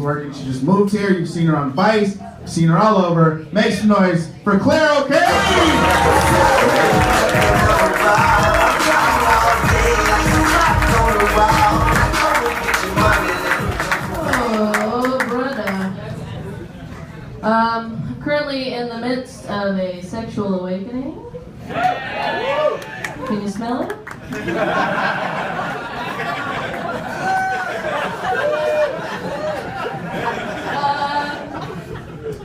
working. She just moved here. You've seen her on Vice. You've seen her all over. Make some noise for Clare, okay? Oh, brother. I'm currently in the midst of a sexual awakening. Can you smell it?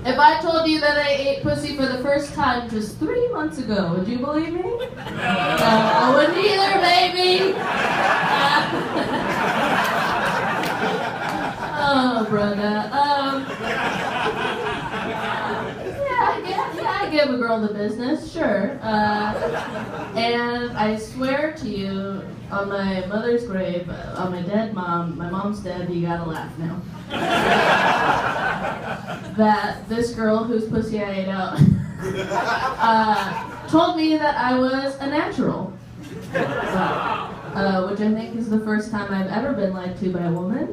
If I told you that I ate pussy for the first time just 3 months ago, would you believe me? I wouldn't either, baby! Oh, brother. I give a girl the business, sure. And I swear to you, on my mother's grave, on my dead mom, my mom's dead, you gotta laugh now, that this girl whose pussy I ate out told me that I was a natural. Which I think is the first time I've ever been lied to by a woman.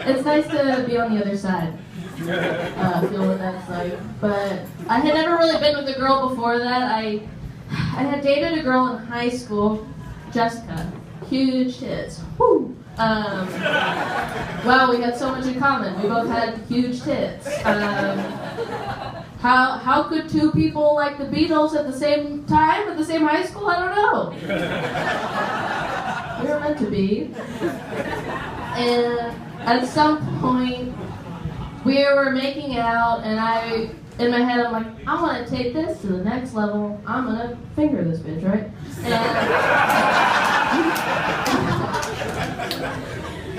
It's nice to be on the other side. Feel what that's like. But I had never really been with a girl before that. I had dated a girl in high school, Jessica. Huge tits. Woo! Wow, we had so much in common. We both had huge tits. How could two people like the Beatles at the same time, at the same high school? I don't know. We were meant to be. And at some point, we were making out, and in my head, I'm like, I want to take this to the next level. I'm going to finger this bitch, right? And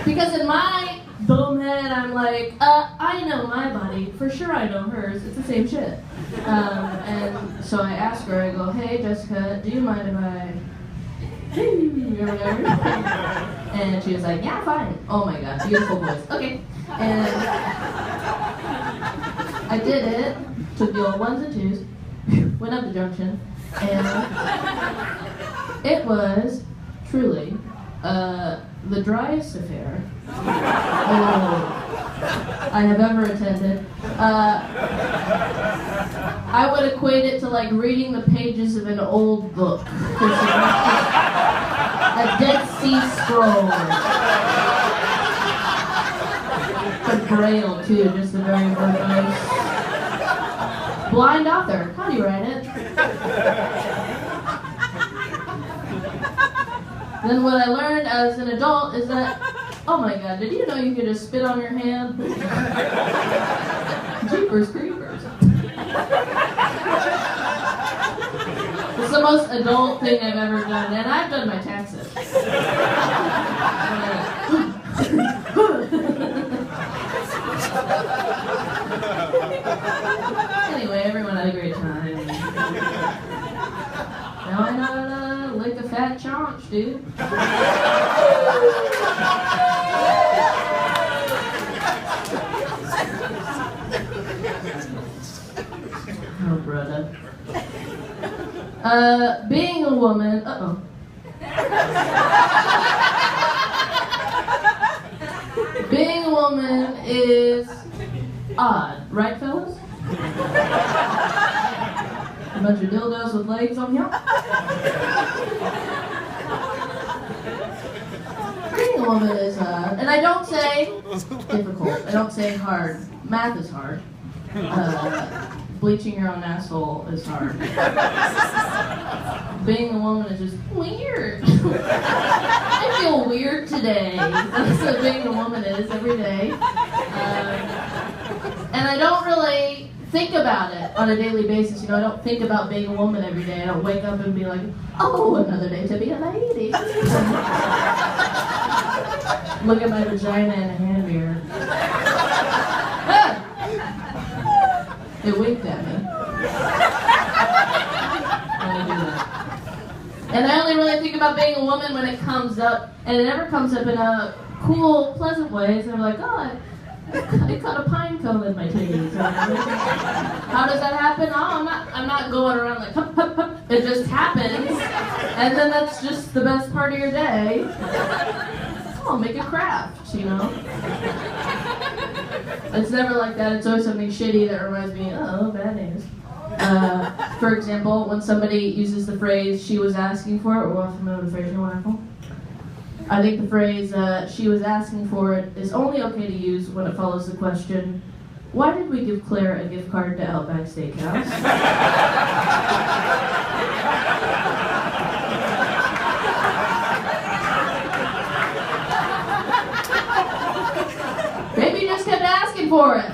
because in my dumb head, I'm like, I know my body. For sure I know hers. It's the same shit. And so I asked her, I go, hey, Jessica, do you mind if I... And she was like, yeah, fine. Oh my god, beautiful voice. Okay. And I did it, took the old ones and twos, went up the junction, and it was truly the driest affair I have ever attended. I would equate it to like reading the pages of an old book. A Dead Sea Scroll. A Braille too, just a very verbose. Blind author, how do you write it? Then what I learned as an adult is that, oh my god, did you know you could just spit on your hand? Jeepers creepers. It's the most adult thing I've ever done, and I've done my taxes. Anyway, everyone had a great time. Now I know how to lick a fat chaunch, dude. Oh, brother. Being a woman, being a woman is odd, right, fellas? A bunch of dildos with legs on here. Being a woman is odd, and I don't say difficult. I don't say hard. Math is hard. Bleaching your own asshole is hard. Being a woman is just weird. I feel weird today. That's what being a woman is every day. And I don't really think about it on a daily basis. You know, I don't think about being a woman every day. I don't wake up and be like, oh, another day to be a lady. Look at my vagina in a hand mirror. It winked at me. And I only really think about being a woman when it comes up, and it never comes up in a cool, pleasant way. So I'm like, oh, I caught a pine cone in my titties. How does that happen? Oh, I'm not going around like hup, hup, hup. It just happens, and then that's just the best part of your day. I'll make a craft, you know? It's never like that. It's always something shitty that reminds me, oh, bad news. For example, when somebody uses the phrase, she was asking for it, we're all familiar with the phrase, wonderful. I think the phrase, she was asking for it, is only okay to use when it follows the question, why did we give Claire a gift card to Outback Steakhouse? Maybe you just kept asking for it.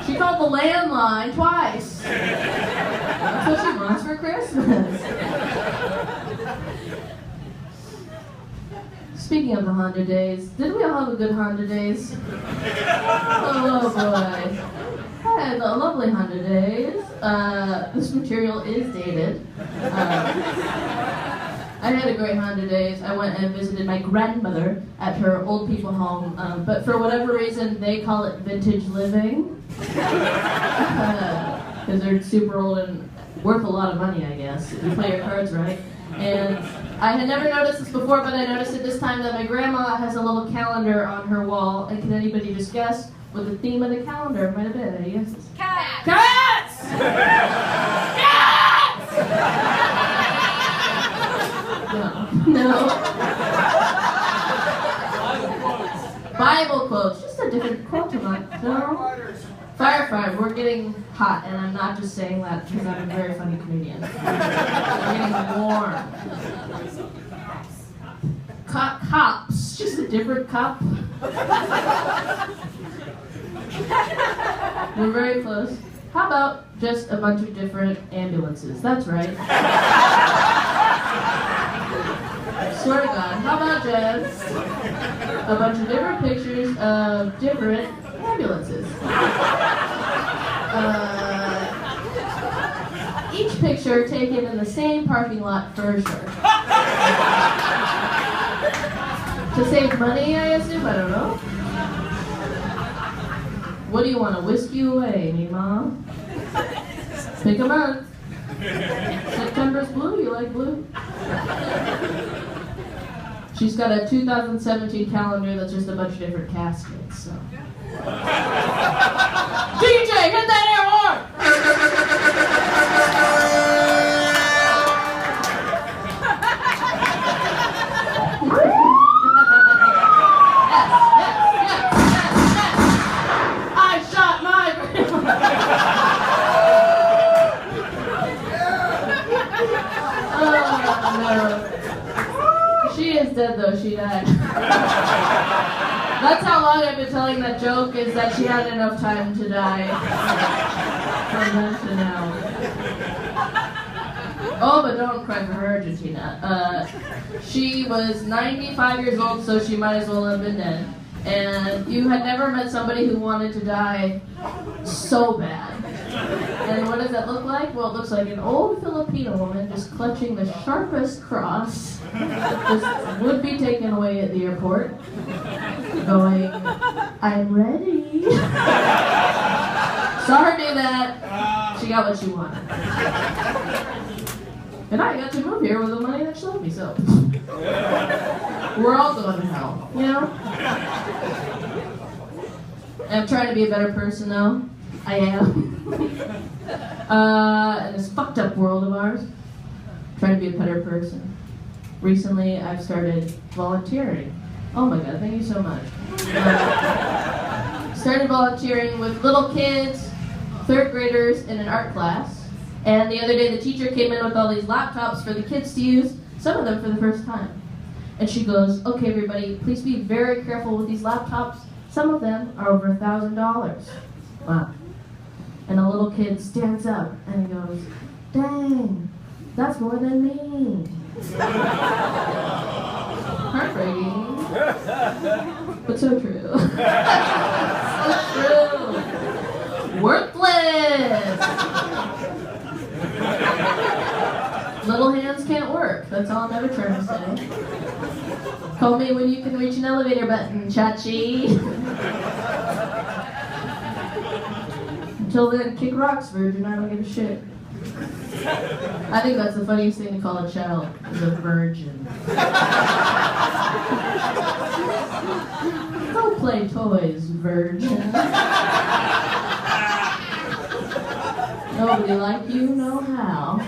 She called the landline twice. That's what she wants for Christmas. Speaking of the Honda days, did we all have a good Honda days? Oh boy. I had a lovely Honda days. This material is dated. I had a great Honda days. I went and visited my grandmother at her old people home, but for whatever reason, they call it vintage living. Because they're super old and worth a lot of money, I guess, if you play your cards right. And I had never noticed this before, but I noticed it this time that my grandma has a little calendar on her wall, and can anybody just guess what the theme of the calendar might have been? Any guesses? Cats! Cats! Cats! No. Bible quotes. Just a different quote tonight. No. Firefighter. We're getting hot, and I'm not just saying that because I'm a very funny comedian. We're getting warm. Cops. Just a different cop. We're very close. How about just a bunch of different ambulances? That's right. Swear to God. How about just a bunch of different pictures of different ambulances? Each picture taken in the same parking lot for sure. To save money, I assume? I don't know. What do you want to whisk you away, me mom? Pick a month. September's blue, you like blue? She's got a 2017 calendar that's just a bunch of different caskets, so. DJ, hit that air horn! I shot my Oh no. She is dead though, she died. That's how long I've been telling that joke, is that she had enough time to die. From then to now. Oh, but don't cry for her, Argentina. She was 95 years old, so she might as well have been dead. And you had never met somebody who wanted to die so bad. And what does that look like? Well, it looks like an old Filipino woman just clutching the sharpest cross that would be taken away at the airport, going, I'm ready. Saw her do that. She got what she wanted. And I got to move here with the money that she left me, so we're all going to hell, you know? And I'm trying to be a better person, though. I am. In this fucked up world of ours, I'm trying to be a better person. Recently, I've started volunteering. Oh my God, thank you so much. Started volunteering with little kids, third graders in an art class. And the other day, the teacher came in with all these laptops for the kids to use, some of them for the first time. And she goes, okay, everybody, please be very careful with these laptops. Some of them are over $1,000. Wow. And a little kid stands up and he goes, dang, that's more than me. Heartbreaking, but so true. So true. Worthless. Little hands can't work. That's all I'm ever trying to say. Call me when you can reach an elevator button, Chachi. Until then, kick rocks, virgin. I don't give a shit. I think that's the funniest thing to call a child, is a virgin. Go play toys, virgin. Nobody like you know how.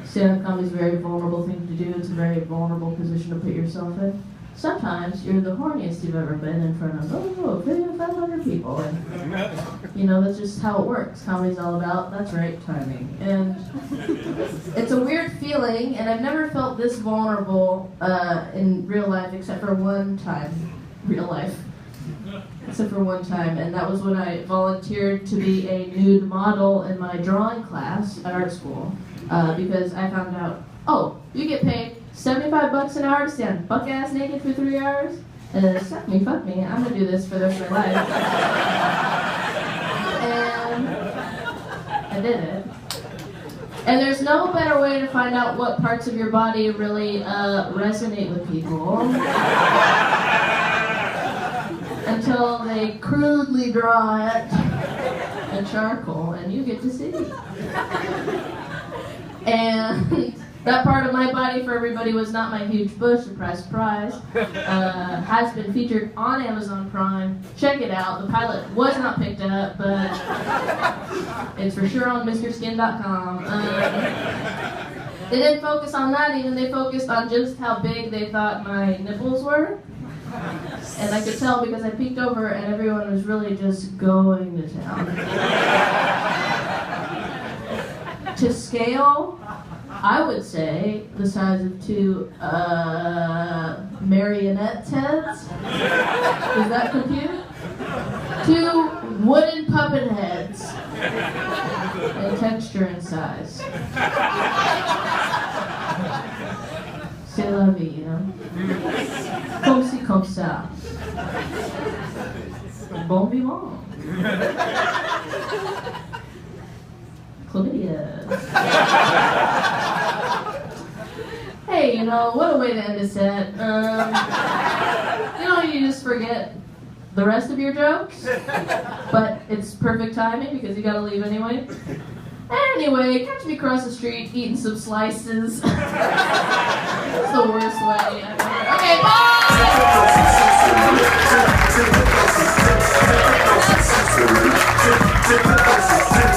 Stand-up comedy is a very vulnerable thing to do. It's a very vulnerable position to put yourself in. Sometimes you're the horniest you've ever been in front of 500 people. And, that's just how it works. Comedy's all about, that's right, timing. And it's a weird feeling, and I've never felt this vulnerable in real life except for one time. Real life. Except for one time, and that was when I volunteered to be a nude model in my drawing class at art school. Because I found out, you get paid $75 an hour to stand buck-ass naked for 3 hours? Fuck me, I'm gonna do this for the rest of my life. And I did it. And there's no better way to find out what parts of your body really resonate with people until they crudely draw it in charcoal, and you get to see. And that part of my body for everybody was not my huge bush, surprise, surprise. Has been featured on Amazon Prime. Check it out. The pilot was not picked up, but it's for sure on MrSkin.com. They didn't focus on that even. They focused on just how big they thought my nipples were. And I could tell because I peeked over and everyone was really just going to town. To scale, I would say the size of 2 marionette heads. Does that compute? 2 wooden puppet heads. In texture and size. C'est la vie, Comme ci, comme ça. Bon vivant. Chlamydia. Hey, what a way to end a set. You just forget the rest of your jokes, but it's perfect timing because you gotta leave anyway. Anyway, catch me across the street eating some slices. It's the worst way ever. Okay, bye!